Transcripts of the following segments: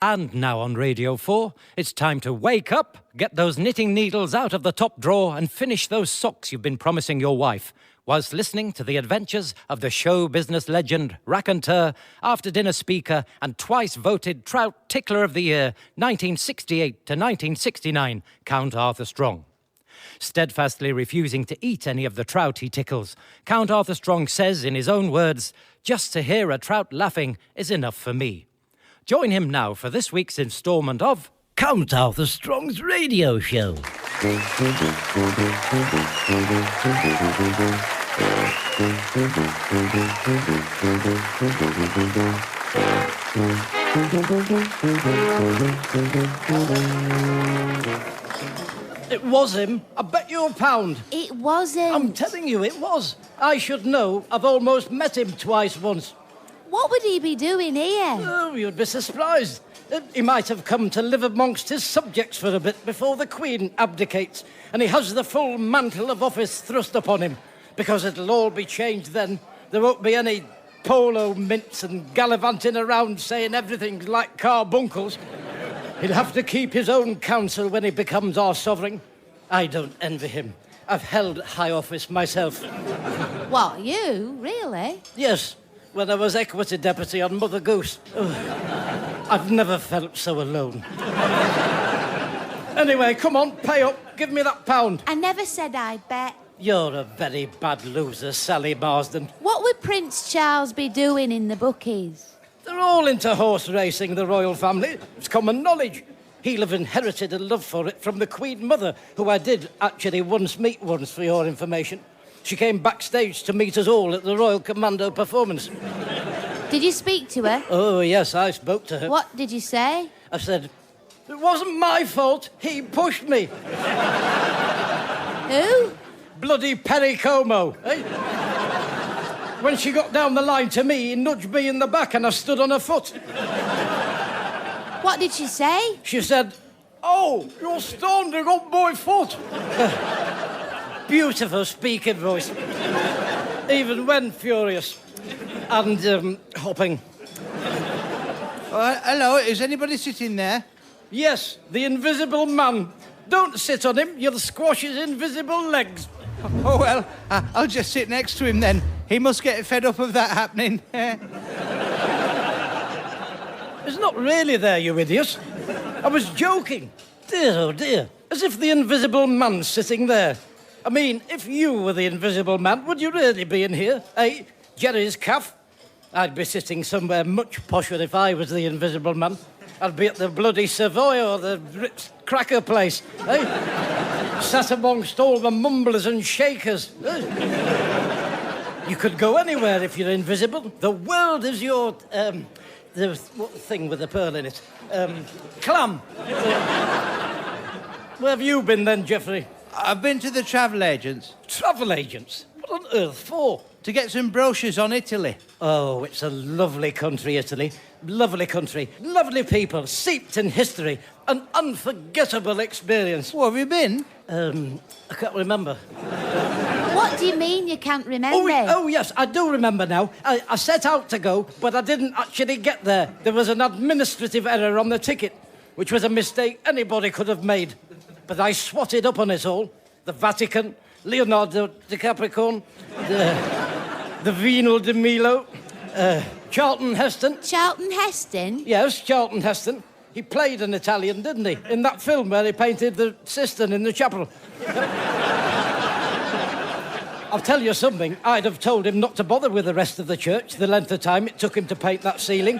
And now on Radio 4, it's time to wake up, get those knitting needles out of the top drawer and finish those socks you've been promising your wife, whilst listening to the adventures of the show business legend, Rakontur, after-dinner speaker and twice voted Trout Tickler of the Year, 1968 to 1969, Count Arthur Strong. Steadfastly refusing to eat any of the trout he tickles, Count Arthur Strong says in his own words, "Just to hear a trout laughing is enough for me." Join him now for this week's instalment of Count Arthur Strong's radio show. It was him. I bet you £1. It wasn't. I'm telling you, it was. I should know. I've almost met him twice once. What would he be doing here? Oh, you'd be surprised. He might have come to live amongst his subjects for a bit before the Queen abdicates, and he has the full mantle of office thrust upon him, because it'll all be changed then. There won't be any polo mints and gallivanting around saying everything's like carbuncles. He'll have to keep his own counsel when he becomes our sovereign. I don't envy him. I've held high office myself. What, you? Really? Yes, when I was equity deputy on Mother Goose. Oh, I've never felt so alone. Anyway, come on, pay up. Give me that £1. I never said I'd bet. You're a very bad loser, Sally Marsden. What would Prince Charles be doing in the bookies? They're all into horse racing, the royal family. It's common knowledge. He'll have inherited a love for it from the Queen Mother, who I did actually meet once, for your information. She came backstage to meet us all at the Royal Commando performance. Did you speak to her? Oh, yes, I spoke to her. What did you say? I said, it wasn't my fault. He pushed me. Who? Bloody Perry Como, eh? When she got down the line to me, he nudged me in the back and I stood on her foot. What did she say? She said, "Oh, you're standing on my foot." Beautiful speaking voice. Even when furious. And hopping. Hello, is anybody sitting there? Yes, the invisible man. Don't sit on him, you'll squash his invisible legs. Oh, well, I'll just sit next to him then. He must get fed up of that happening. It's not really there, you idiot. I was joking. Dear, oh dear. As if the invisible man's sitting there. I mean, if you were the invisible man, would you really be in here? Eh? Jerry's calf? I'd be sitting somewhere much posher if I was the invisible man. I'd be at the bloody Savoy or the Ritz Cracker place, eh? Sat amongst all the mumblers and shakers. Eh? You could go anywhere if you're invisible. The world is your, the what thing with the pearl in it? Clam. Where have you been then, Geoffrey? I've been to the travel agents. Travel agents? What on earth for? To get some brochures on Italy. Oh, it's a lovely country, Italy. Lovely country. Lovely people, steeped in history. An unforgettable experience. Where have you been? I can't remember. What do you mean you can't remember? Oh, yes, I do remember now. I set out to go, but I didn't actually get there. There was an administrative error on the ticket, which was a mistake anybody could have made. But I swatted up on it all. The Vatican, Leonardo DiCapricorn, the Venal de Milo, Charlton Heston. Charlton Heston? Yes, Charlton Heston. He played an Italian, didn't he? In that film where he painted the cistern in the chapel. I'll tell you something. I'd have told him not to bother with the rest of the church, the length of time it took him to paint that ceiling.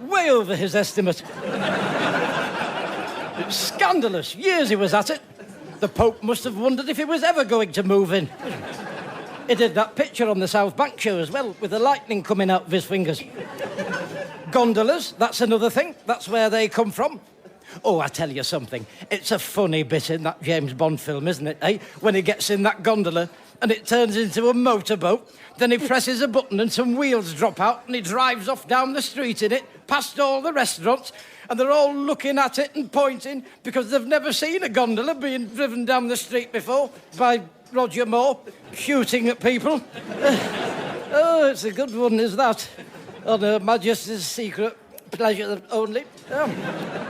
Way over his estimate. It's scandalous. Years he was at it. The Pope must have wondered if he was ever going to move in. He did that picture on the South Bank show as well, with the lightning coming out of his fingers. Gondolas, that's another thing. That's where they come from. Oh, I tell you something. It's a funny bit in that James Bond film, isn't it, eh? When he gets in that gondola and it turns into a motorboat, then he presses a button and some wheels drop out and he drives off down the street in it, past all the restaurants, and they're all looking at it and pointing because they've never seen a gondola being driven down the street before by Roger Moore shooting at people. Oh, it's a good one, is that? On Her Majesty's secret pleasure only.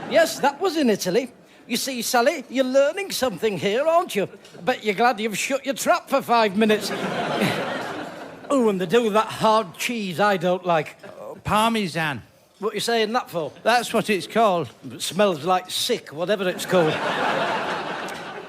Yes, that was in Italy. You see, Sally, you're learning something here, aren't you? I bet you're glad you've shut your trap for 5 minutes. Oh, and they do that hard cheese I don't like. Parmesan. What are you saying that for? That's what it's called. It smells like sick, whatever it's called.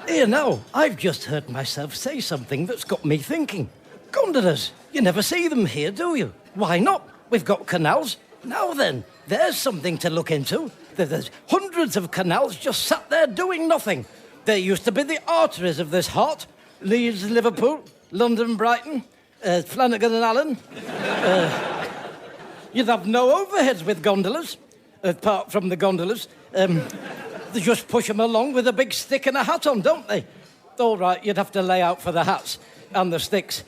Here now, I've just heard myself say something that's got me thinking. Gondolas, you never see them here, do you? Why not? We've got canals. Now then, there's something to look into. There's hundreds of canals just sat there doing nothing. They used to be the arteries of this heart. Leeds, Liverpool, London, Brighton, Flanagan and Allen. You'd have no overheads with gondolas, apart from the gondolas. They just push them along with a big stick and a hat on, don't they? All right, you'd have to lay out for the hats and the sticks.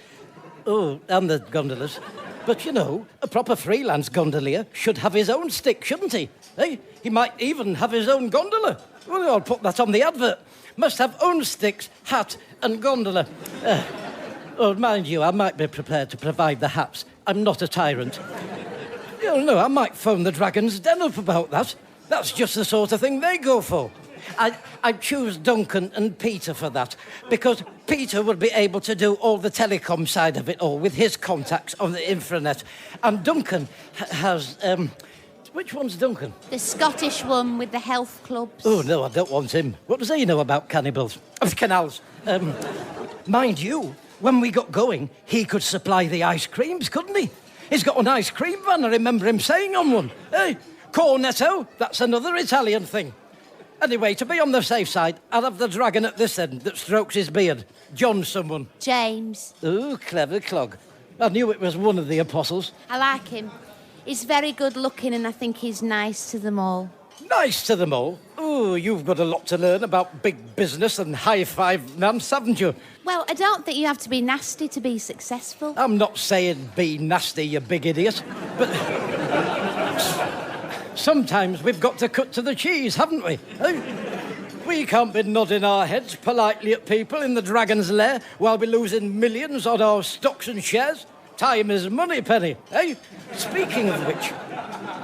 Oh, and the gondolas. But, you know, a proper freelance gondolier should have his own stick, shouldn't he? Hey, he might even have his own gondola. Well, I'll put that on the advert. Must have own sticks, hat and gondola. Oh, mind you, I might be prepared to provide the hats. I'm not a tyrant. You know, I might phone the Dragon's Den up about that. That's just the sort of thing they go for. I'd choose Duncan and Peter for that, because Peter would be able to do all the telecom side of it all with his contacts on the intranet. And Duncan has... which one's Duncan? The Scottish one with the health clubs. Oh, no, I don't want him. What does he know about cannibals? Of canals. Mind you, when we got going, he could supply the ice creams, couldn't he? He's got an ice cream van, I remember him saying on one. Hey, cornetto, that's another Italian thing. Anyway, to be on the safe side, I'll have the Dragon at this end that strokes his beard. John someone. James. Oh, clever clog. I knew it was one of the apostles. I like him. He's very good looking and I think he's nice to them all. Nice to them all. Oh, you've got a lot to learn about big business and high-five nance, haven't you? Well, I don't think you have to be nasty to be successful. I'm not saying be nasty, you big idiot, but sometimes we've got to cut to the cheese, haven't we? We can't be nodding our heads politely at people in the Dragon's Lair while we're losing millions on our stocks and shares. Time is money, Penny, eh? Speaking of which,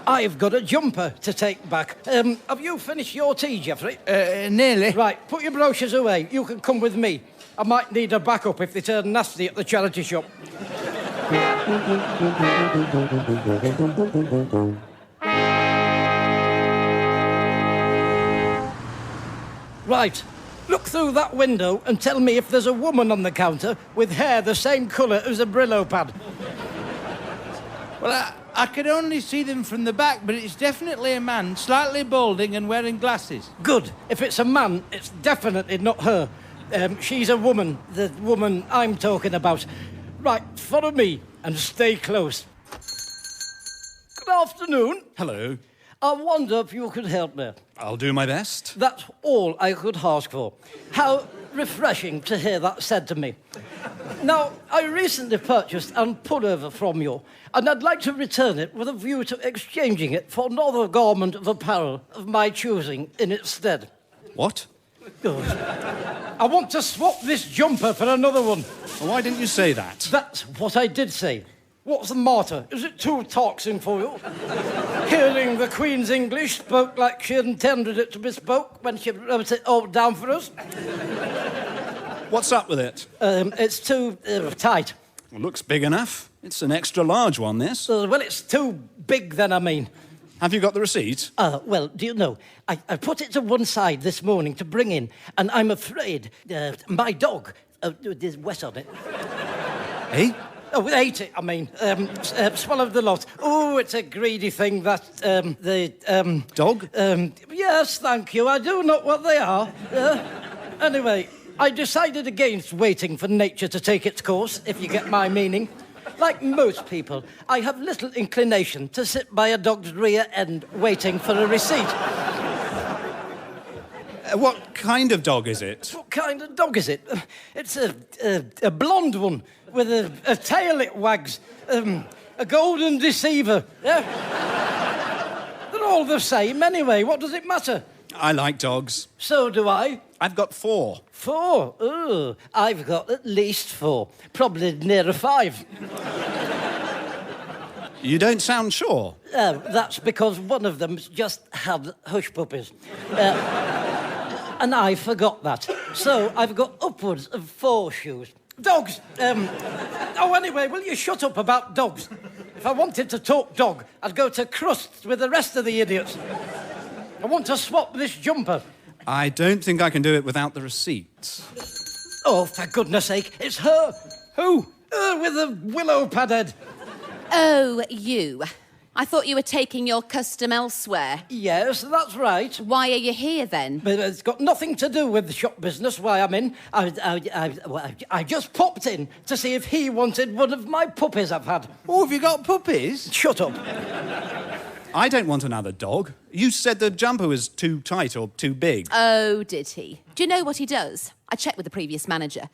I've got a jumper to take back. Have you finished your tea, Geoffrey? Nearly. Right, put your brochures away. You can come with me. I might need a backup if they turn nasty at the charity shop. Right, look through that window and tell me if there's a woman on the counter with hair the same colour as a Brillo pad. Well, I could only see them from the back, but it's definitely a man, slightly balding and wearing glasses. Good. If it's a man, it's definitely not her. She's a woman, the woman I'm talking about. Right, follow me and stay close. Good afternoon. Hello. I wonder if you could help me. I'll do my best. That's all I could ask for. How refreshing to hear that said to me. Now, I recently purchased and put over from you, and I'd like to return it with a view to exchanging it for another garment of apparel of my choosing in its stead. What? Good. I want to swap this jumper for another one. Well, why didn't you say that? That's what I did say. What's the matter? Is it too taxing for you? Hearing the Queen's English spoke like she intended it to be spoke when she wrote it all down for us. What's up with it? It's too tight. Well, looks big enough. It's an extra large one, this. Well, it's too big then, I mean. Have you got the receipt? Well, do you know, I put it to one side this morning to bring in, and I'm afraid my dog, there's wet on it. Eh? Oh, ate it, I mean. Swallowed the lot. Oh, it's a greedy thing, that, Dog? Yes, thank you. I do know what they are. Anyway, I decided against waiting for nature to take its course, if you get my meaning. Like most people, I have little inclination to sit by a dog's rear end waiting for a receipt. What kind of dog is it? What kind of dog is it? It's a blonde one with a tail it wags, a golden deceiver. Yeah? They're all the same anyway. What does it matter? I like dogs. So do I. I've got 4. 4? Oh, I've got at least 4. Probably nearer 5. You don't sound sure. That's because one of them's just had hush puppies. And I forgot that. So I've got upwards of 4 shoes. Dogs! Anyway, will you shut up about dogs? If I wanted to talk dog, I'd go to Crusts with the rest of the idiots. I want to swap this jumper. I don't think I can do it without the receipt. Oh, for goodness sake, it's her. Who? With the willow pad head. Oh, you. I thought you were taking your custom elsewhere. Yes, that's right. Why are you here, then? But it's got nothing to do with the shop business, why I'm in. I just popped in to see if he wanted one of my puppies I've had. Oh, have you got puppies? Shut up. I don't want another dog. You said the jumper was too tight or too big. Oh, did he? Do you know what he does? I checked with the previous manager.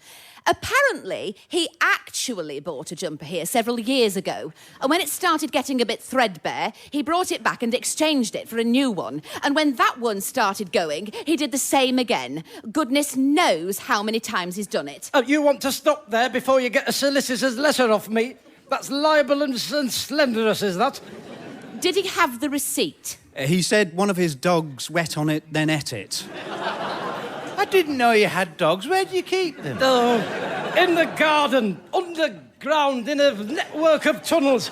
Apparently, he actually bought a jumper here several years ago. And when it started getting a bit threadbare, he brought it back and exchanged it for a new one. And when that one started going, he did the same again. Goodness knows how many times he's done it. Oh, you want to stop there before you get a solicitor's letter off me? That's libel and slanderous, is that? Did he have the receipt? He said one of his dogs wet on it, then ate it. I didn't know you had dogs. Where do you keep them? Oh, in the garden, underground, in a network of tunnels.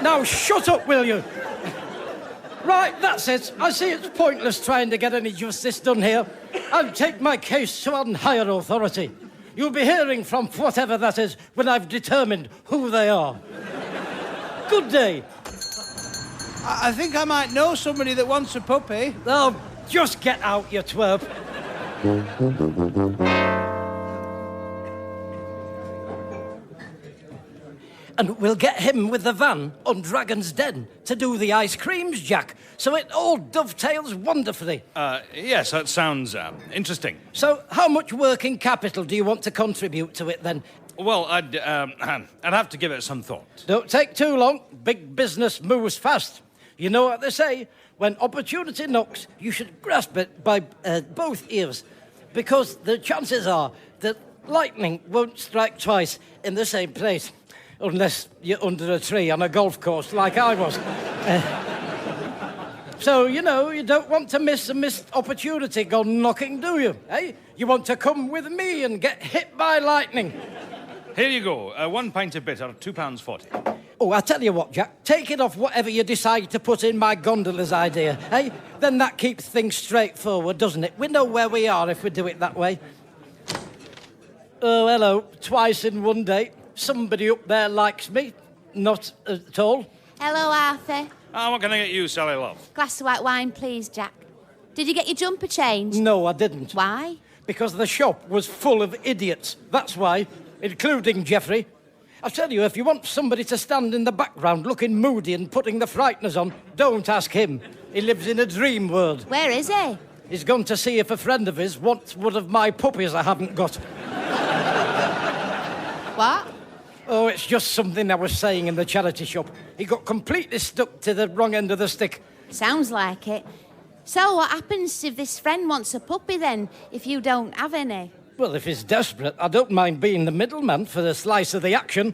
Now, shut up, will you? Right, that's it. I see it's pointless trying to get any justice done here. I'll take my case to on higher authority. You'll be hearing from whatever that is when I've determined who they are. Good day. I think I might know somebody that wants a puppy. Oh, just get out, you twerp. And we'll get him with the van on Dragon's Den to do the ice creams, Jack. So it all dovetails wonderfully. Yes, that sounds interesting. So how much working capital do you want to contribute to it, then? Well, I'd have to give it some thought. Don't take too long. Big business moves fast. You know what they say? When opportunity knocks, you should grasp it by both ears. Because the chances are that lightning won't strike twice in the same place. Unless you're under a tree on a golf course like I was. So, you know, you don't want to miss a missed opportunity gone knocking, do you? Eh? You want to come with me and get hit by lightning. Here you go. 1 pint of bitter, £2.40. Oh, I tell you what, Jack. Take it off whatever you decide to put in my gondola's idea, eh? Then that keeps things straightforward, doesn't it? We know where we are if we do it that way. Oh, hello. Twice in one day. Somebody up there likes me. Not at all. Hello, Arthur. What can I get you, Sally Love? Glass of white wine, please, Jack. Did you get your jumper changed? No, I didn't. Why? Because the shop was full of idiots. That's why, including Geoffrey. I tell you, if you want somebody to stand in the background looking moody and putting the frighteners on, don't ask him. He lives in a dream world. Where is he? He's gone to see if a friend of his wants one of my puppies I haven't got. What? Oh, it's just something I was saying in the charity shop. He got completely stuck to the wrong end of the stick. Sounds like it. So what happens if this friend wants a puppy then, if you don't have any? Well, if he's desperate, I don't mind being the middleman for a slice of the action.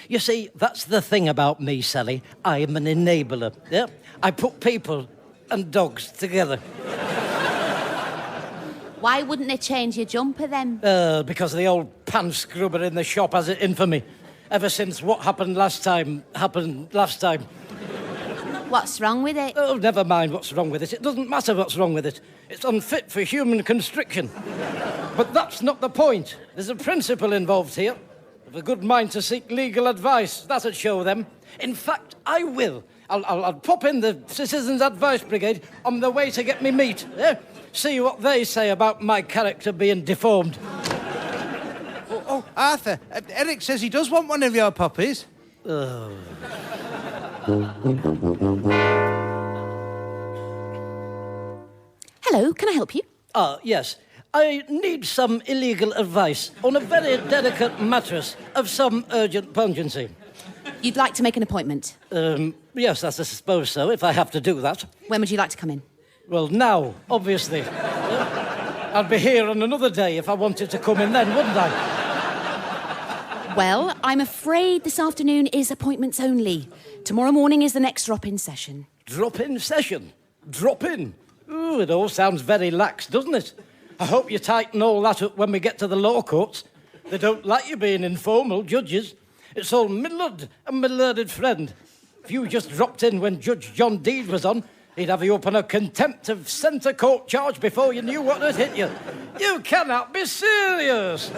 You see, that's the thing about me, Sally. I'm an enabler. Yeah? I put people and dogs together. Why wouldn't they change your jumper then? Because the old pan scrubber in the shop has it in for me. Ever since what happened last time. What's wrong with it? Oh, never mind what's wrong with it. It doesn't matter what's wrong with it. It's unfit for human constriction. But that's not the point. There's a principle involved here. I've a good mind to seek legal advice. That'd show them. In fact, I will. I'll pop in the Citizens Advice Brigade on the way to get me meat. See what they say about my character being deformed. Oh, Arthur, Eric says he does want one of your puppies. Oh. Hello, can I help you? Yes. I need some illegal advice on a very delicate mattress of some urgent pungency. You'd like to make an appointment? Yes, I suppose so, if I have to do that. When would you like to come in? Well, now, obviously. I'd be here on another day if I wanted to come in then, wouldn't I? Well, I'm afraid this afternoon is appointments only. Tomorrow morning is the next drop-in session. Drop-in session? Drop-in? Ooh, it all sounds very lax, doesn't it? I hope you tighten all that up when we get to the law courts. They don't like you being informal, judges. It's all my lud and my learned friend. If you just dropped in when Judge John Deed was on, he'd have you up on a contempt of centre court charge before you knew what had hit you. You cannot be serious.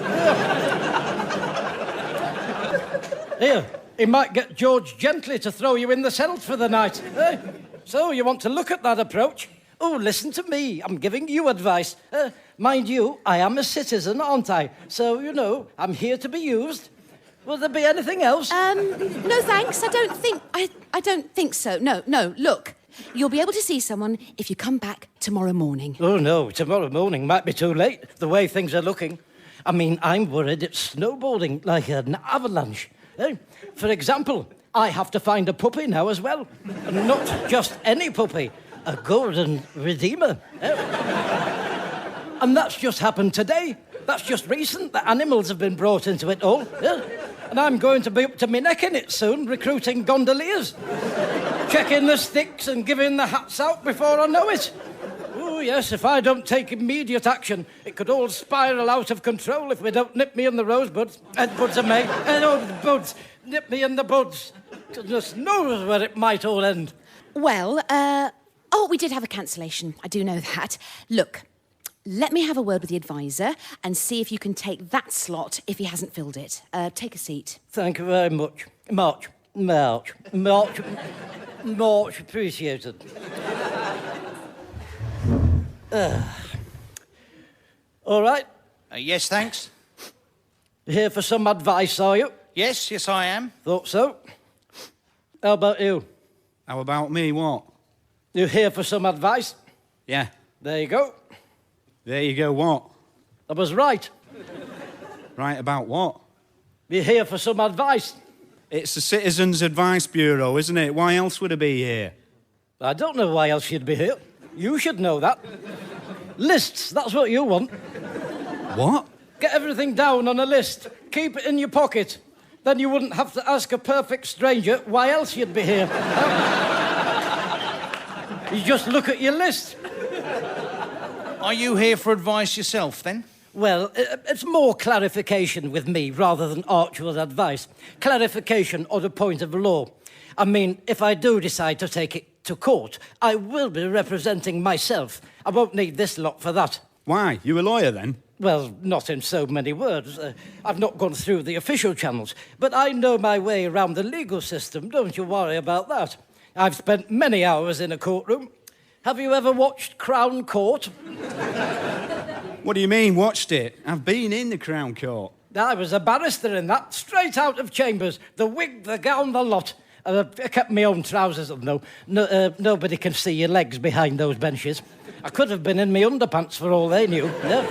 Here, he might get George Gently to throw you in the cells for the night. Eh? So you want to look at that approach? Oh, listen to me. I'm giving you advice. Mind you, I am a citizen, aren't I? So, you know, I'm here to be used. Will there be anything else? No thanks. I don't think so. No, look. You'll be able to see someone if you come back tomorrow morning. Oh, no, tomorrow morning might be too late, the way things are looking. I mean, I'm worried it's snowboarding like an avalanche. Eh? For example, I have to find a puppy now as well. And not just any puppy, a golden redeemer. And that's just happened today. That's just recent. The animals have been brought into it all. Yeah? And I'm going to be up to my neck in it soon, recruiting gondoliers. Checking the sticks and giving the hats out before I know it. Oh, yes, if I don't take immediate action, it could all spiral out of control if we don't nip me in the rosebuds. Buds are made. The buds. Nip me in the buds. Goodness knows where it might all end. Well, we did have a cancellation. I do know that. Look, let me have a word with the advisor and see if you can take that slot if he hasn't filled it. Take a seat. Thank you very much. Much appreciated. All right. Yes, thanks. Here for some advice, are you? Yes, I am. Thought so. How about you? How about me, what? You here for some advice? Yeah. There you go. There you go, what? I was right. Right about what? You're here for some advice. It's the Citizens Advice Bureau, isn't it? Why else would I be here? I don't know why else you'd be here. You should know that. Lists, that's what you want. What? Get everything down on a list. Keep it in your pocket. Then you wouldn't have to ask a perfect stranger why else you'd be here. You just look at your list. Are you here for advice yourself, then? Well, it's more clarification with me rather than actual advice. Clarification on a point of law. I mean, if I do decide to take it to court, I will be representing myself. I won't need this lot for that. Why? You a lawyer, then? Well, not in so many words. I've not gone through the official channels, but I know my way around the legal system. Don't you worry about that. I've spent many hours in a courtroom. Have you ever watched Crown Court? What do you mean, watched it? I've been in the Crown Court. I was a barrister in that, straight out of chambers. The wig, the gown, the lot. I kept my own trousers on, though. Nobody can see your legs behind those benches. I could have been in my underpants for all they knew. Yeah.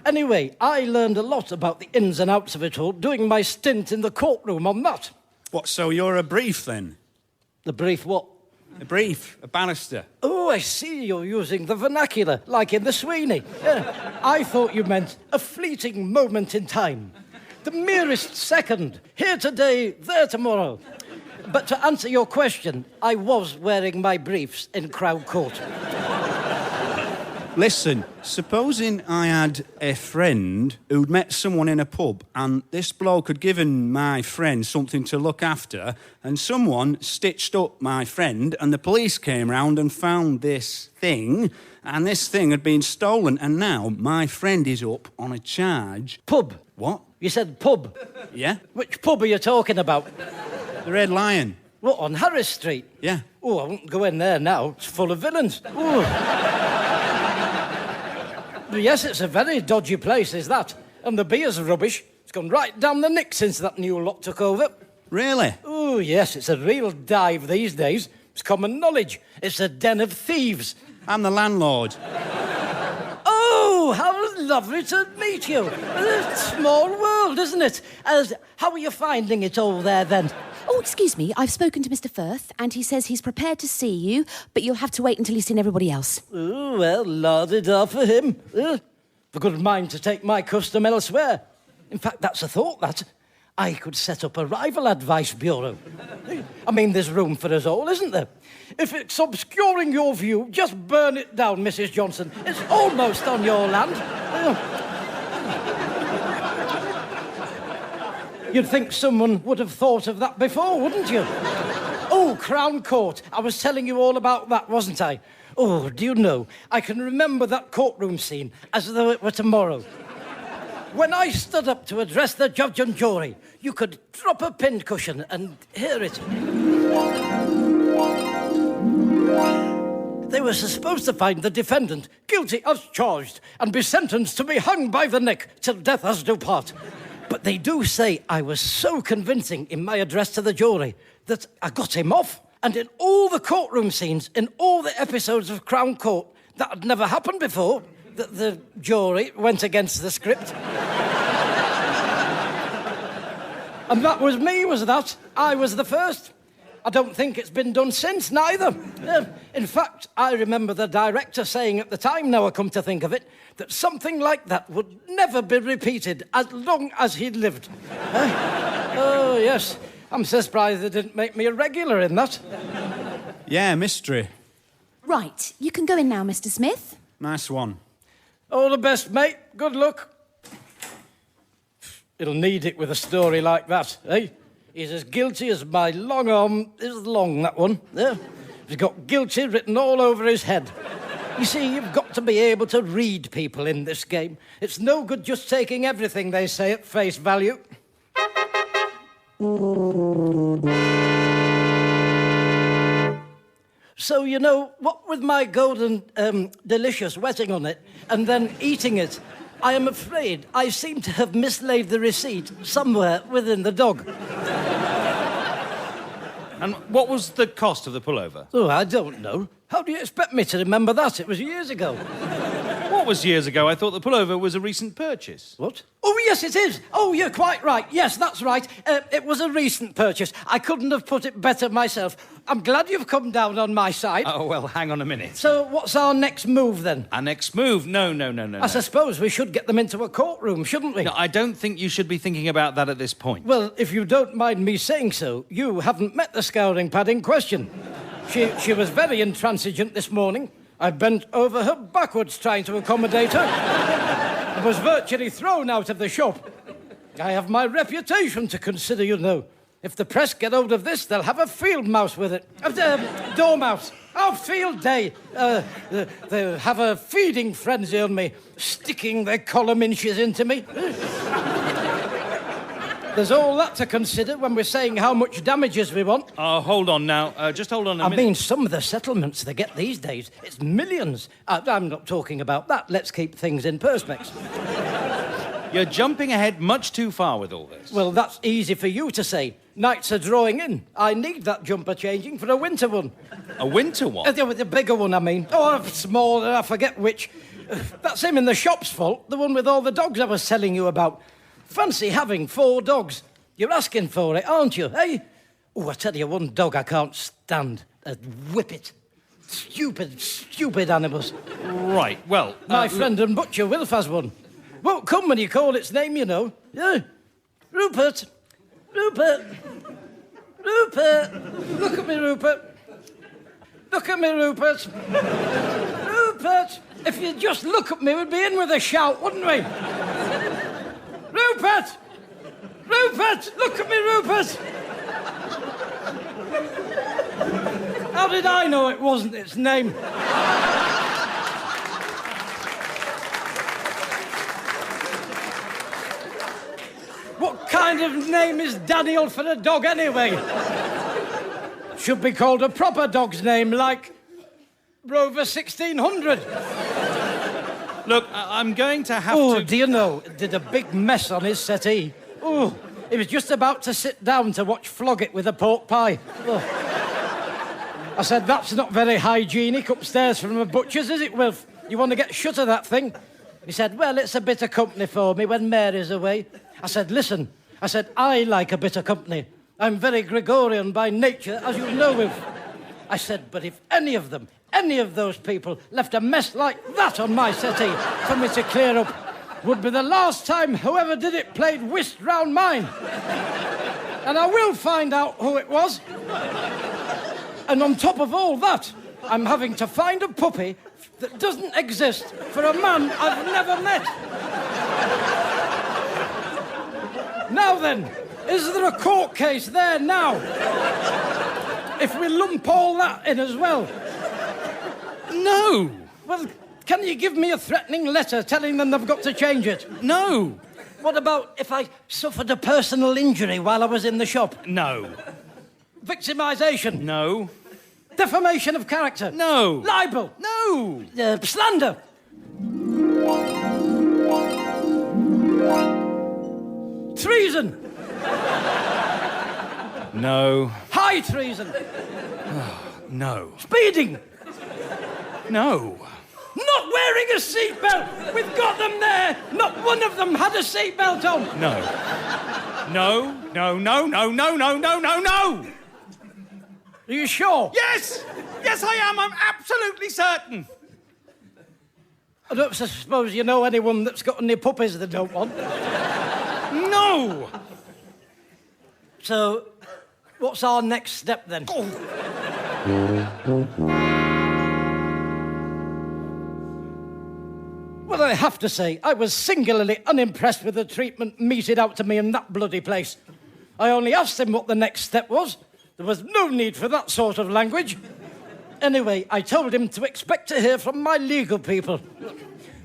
Anyway, I learned a lot about the ins and outs of it all doing my stint in the courtroom on that. What, so you're a brief, then? The brief what? A brief, a barrister. Oh, I see you're using the vernacular, like in the Sweeney. Yeah. I thought you meant a fleeting moment in time. The merest second. Here today, there tomorrow. But to answer your question, I was wearing my briefs in Crown Court. Listen, supposing I had a friend who'd met someone in a pub and this bloke had given my friend something to look after and someone stitched up my friend and the police came round and found this thing and this thing had been stolen and now my friend is up on a charge. Pub? What? You said pub? Yeah? Which pub are you talking about? The Red Lion. What, on Harris Street? Yeah. Oh, I won't go in there now. It's full of villains. Ooh. Yes, it's a very dodgy place, is that? And the beer's rubbish. It's gone right down the nick since that new lot took over. Really? Oh, yes, it's a real dive these days. It's common knowledge. It's a den of thieves. I'm the landlord. Oh, how lovely to meet you. It's a small world, isn't it? How are you finding it all there, then? Oh, excuse me, I've spoken to Mr. Firth, and he says he's prepared to see you, but you'll have to wait until he's seen everybody else. Oh, well, la-di-da for him. I've got a mind to take my custom elsewhere. In fact, that's a thought, that. I could set up a rival advice bureau. I mean, there's room for us all, isn't there? If it's obscuring your view, just burn it down, Mrs. Johnson. It's almost on your land. You'd think someone would have thought of that before, wouldn't you? Oh, Crown Court. I was telling you all about that, wasn't I? Oh, do you know, I can remember that courtroom scene as though it were tomorrow. When I stood up to address the judge and jury, you could drop a pincushion and hear it. They were supposed to find the defendant guilty as charged and be sentenced to be hung by the neck till death us do part. But they do say I was so convincing in my address to the jury that I got him off. And in all the courtroom scenes, in all the episodes of Crown Court, that had never happened before, that the jury went against the script. And that was me, was that? I was the first. I don't think it's been done since, neither. In fact, I remember the director saying at the time, now I come to think of it, that something like that would never be repeated as long as he'd lived. Oh, yes. I'm so surprised they didn't make me a regular in that. Yeah, mystery. Right, you can go in now, Mr. Smith. Nice one. All the best, mate. Good luck. It'll need it with a story like that, eh? He's as guilty as my long arm is long, that one. Yeah. He's got guilty written all over his head. You see, you've got to be able to read people in this game. It's no good just taking everything they say at face value. So, you know, what with my golden delicious wetting on it and then eating it, I am afraid I seem to have mislaid the receipt somewhere within the dog. And what was the cost of the pullover? Oh, I don't know. How do you expect me to remember that? It was years ago. What was years ago? I thought the pullover was a recent purchase. What? Oh, yes, it is. Oh, you're quite right. Yes, that's right. It was a recent purchase. I couldn't have put it better myself. I'm glad you've come down on my side. Oh, well, hang on a minute. So what's our next move, then? Our next move? No. I suppose we should get them into a courtroom, shouldn't we? No, I don't think you should be thinking about that at this point. Well, if you don't mind me saying so, you haven't met the scouring pad in question. She was very intransigent this morning. I bent over her backwards trying to accommodate her. I was virtually thrown out of the shop. I have my reputation to consider, you know. If the press get hold of this, they'll have a field mouse with it. Dormouse. Oh, field day. They'll have a feeding frenzy on me, sticking their column inches into me. There's all that to consider when we're saying how much damages we want. Oh, hold on now. Just hold on a minute. I mean, some of the settlements they get these days, it's millions. I'm not talking about that. Let's keep things in perspex. You're jumping ahead much too far with all this. Well, that's easy for you to say. Nights are drawing in. I need that jumper changing for a winter one. A winter one? The bigger one, I mean. Oh, smaller, I forget which. That's him in the shop's fault, the one with all the dogs I was telling you about. Fancy having 4 dogs. You're asking for it, aren't you, eh? Oh, I tell you, one dog I can't stand. Whippet. Stupid animals. Right, well... My friend and butcher Wilf has one. Won't come when you call its name, you know. Yeah. Rupert. Look at me, Rupert. Rupert, if you'd just look at me, we'd be in with a shout, wouldn't we? Rupert! Look at me, Rupert! How did I know it wasn't its name? What kind of name is Daniel for a dog, anyway? Should be called a proper dog's name, like Rover 1600. Look, I'm going to have to... Oh, do you know, did a big mess on his settee. Oh, he was just about to sit down to watch Flog It with a pork pie. Oh. I said, that's not very hygienic upstairs from a butcher's, is it, Wilf? You want to get shut of that thing? He said, well, it's a bit of company for me when Mary's away. I said, listen, I like a bit of company. I'm very Gregorian by nature, as you know, Wilf. I said, but if any of those people left a mess like that on my settee for me to clear up, would be the last time whoever did it played whist round mine. And I will find out who it was. And on top of all that, I'm having to find a puppy that doesn't exist for a man I've never met. Now then, is there a court case there now? If we lump all that in as well. No. Well, can you give me a threatening letter telling them they've got to change it? No. What about if I suffered a personal injury while I was in the shop? No. Victimisation? No. Defamation of character? No. Libel? No. Slander? Treason? No. High treason? No. Speeding? No. Not wearing a seatbelt! We've got them there! Not one of them had a seatbelt on! No. No. No, no, no, no, no, no, no, no! Are you sure? Yes! Yes, I am. I'm absolutely certain. I don't suppose you know anyone that's got any puppies they don't want. No! So, what's our next step then? Well, I have to say, I was singularly unimpressed with the treatment meted out to me in that bloody place. I only asked him what the next step was. There was no need for that sort of language. Anyway, I told him to expect to hear from my legal people.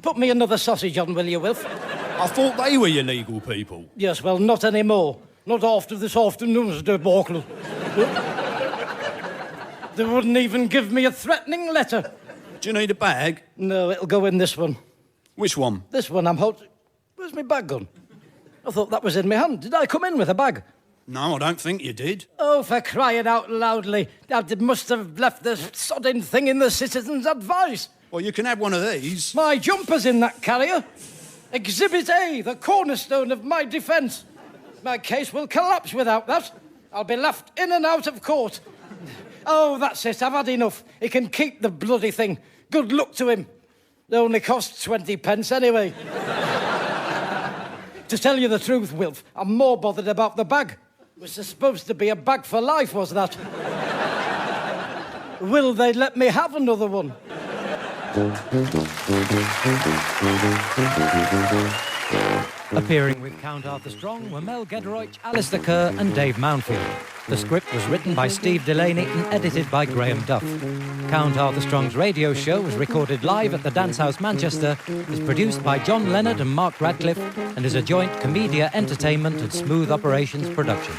Put me another sausage on, will you, Wilf? I thought they were your legal people. Yes, well, not anymore. Not after this afternoon's debacle. They wouldn't even give me a threatening letter. Do you need a bag? No, it'll go in this one. Which one? This one I'm holding. Where's my bag gone? I thought that was in my hand. Did I come in with a bag? No, I don't think you did. Oh, for crying out loudly. I must have left the sodding thing in the citizen's advice. Well, you can have one of these. My jumper's in that carrier. Exhibit A, the cornerstone of my defence. My case will collapse without that. I'll be left in and out of court. Oh, that's it. I've had enough. He can keep the bloody thing. Good luck to him. It only costs 20 pence anyway. To tell you the truth, Wilf, I'm more bothered about the bag. It was supposed to be a bag for life, was that? Will they let me have another one? Appearing with Count Arthur Strong were Mel Gederoich, Alistair Kerr and Dave Mountfield. The script was written by Steve Delaney and edited by Graham Duff. Count Arthur Strong's radio show was recorded live at the Dance House Manchester, is produced by John Leonard and Mark Radcliffe, and is a joint Comedia Entertainment and Smooth Operations production.